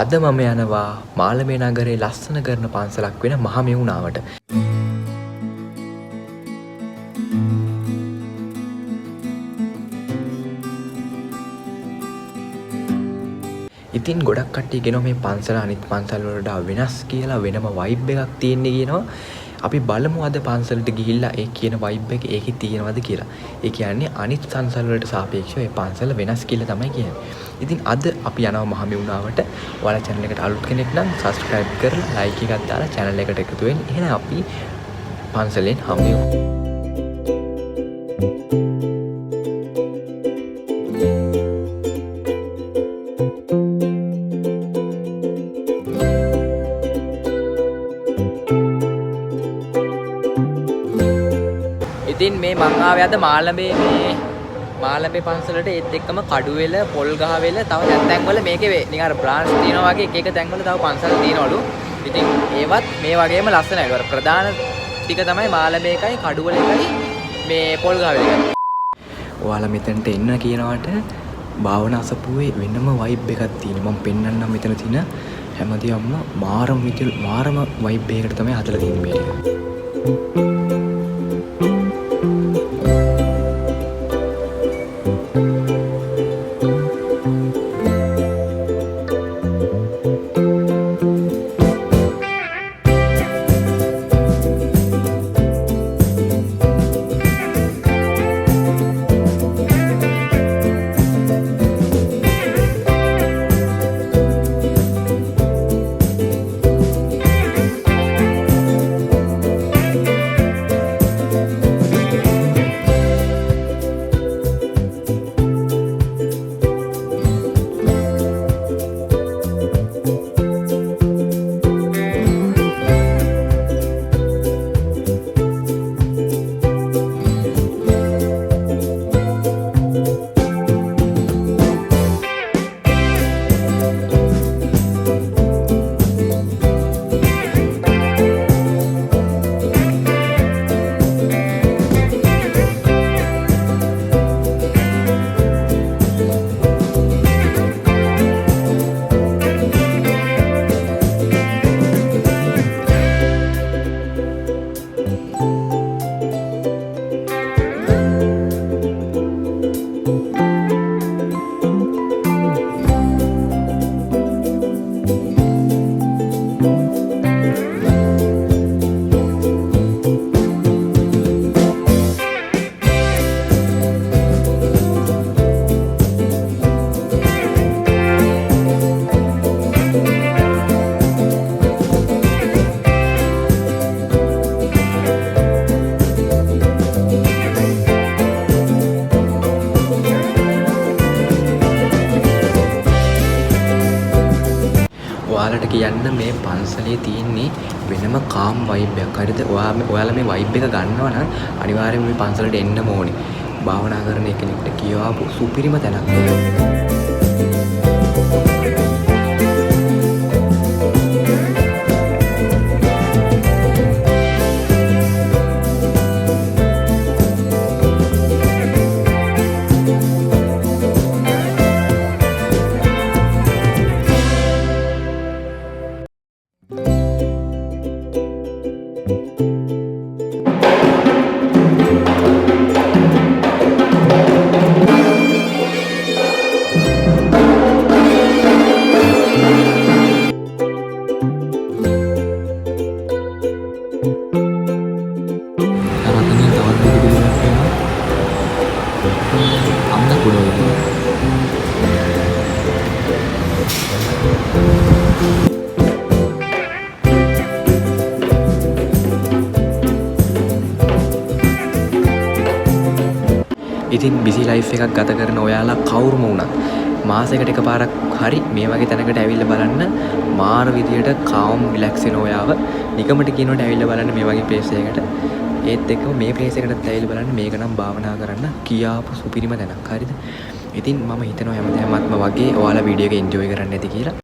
අද මම යනවා මාළඹේ නගරේ ලස්සන කරන පන්සලක් වෙන මහමෙවුනාවට. ඉතින් ගොඩක් කට්ටිය කියනවා මේ පන්සල අනිත් පන්සල් වලට වෙනස් කියලා වෙනම වයිබ් එකක් තියෙන්නේ කියනවා. අපි බලමු අද පන්සලට ගිහිල්ලා ඒ කියන වයිබ් එක ඒකේ තියෙනවද කියලා. ඒ කියන්නේ අනිත් පන්සල් වලට සාපේක්ෂව මේ පන්සල වෙනස් කියලා තමයි කියන්නේ. ඉතින් අද අපි යනවා මහමෙවුනාවට. ඔයාලා channel එකට අලුත් කෙනෙක් නම් subscribe කරලා like එකක් දාලා channel එකට එකතු වෙන්න. එහෙනම් අපි පන්සලෙන් හමු වෙමු. ඉතින් මේ මං ආවේ අද මාළඹේ පන්සලට ඒත් එක්කම කඩුවෙල පොල්ගහවෙල තව තැන්වල මේකේ නිකන් අර බ්‍රාන්ච් තියෙනවා වගේ එක තැන්වල තව පන්සල් තියෙනවලු. ඉතින් ඒවත් මේ වගේම ලස්සනයි. අර ප්‍රධාන ටික තමයි මාළඹේ එකයි කඩුවෙල එකයි මේ පොල්ගහවෙල එකයි. ඔයාලා මෙතනට එන්න කියනවට භාවනා අසපුවේ වෙනම වයිබ් එකක් තියෙනවා. මම පෙන්නන්නම් මෙතන තියෙන හැමදේම මාරම වයිබ් එකකට තමයි හදලා තියෙන්නේ මේ ටික. ඔයාලට කියන්න මේ පන්සලේ තියෙන්නේ වෙනම කාම් වයිබ් එකක්. හරිද? ඔයාලා මේ වයිබ් එක ගන්නවා නම් අනිවාර්යයෙන්ම මේ පන්සලට එන්නම ඕනේ. භාවනා කරන කෙනෙක්ට කියවපු සුපිරිම තැනක්. ඉතින් බිසි ලයිෆ් එකක් ගත කරන ඔයාලා කවුරුම වුණත් මාසෙකට එකපාරක් හරි මේ වගේ තැනකට ඇවිල්ලා බලන්න මාර විදියට කාම් රිලැක්ස් වෙන ඔයාව නිකමට කියනකොට ඇවිල්ලා බලන්න මේ වගේ ප්ලේස් එකකට. ඒත් එක්කම මේ ප්ලේස් එකටත් ඇවිල්ලා බලන්න මේක නම් භාවනා කරන්න කියාපු සුපිරිම තැනක්. හරිද? ඉතින් මම හිතනවා හැමදාමත්ම වගේ ඔයාලා වීඩියෝ එක එන්ජොයි කරන්න ඇති කියලා.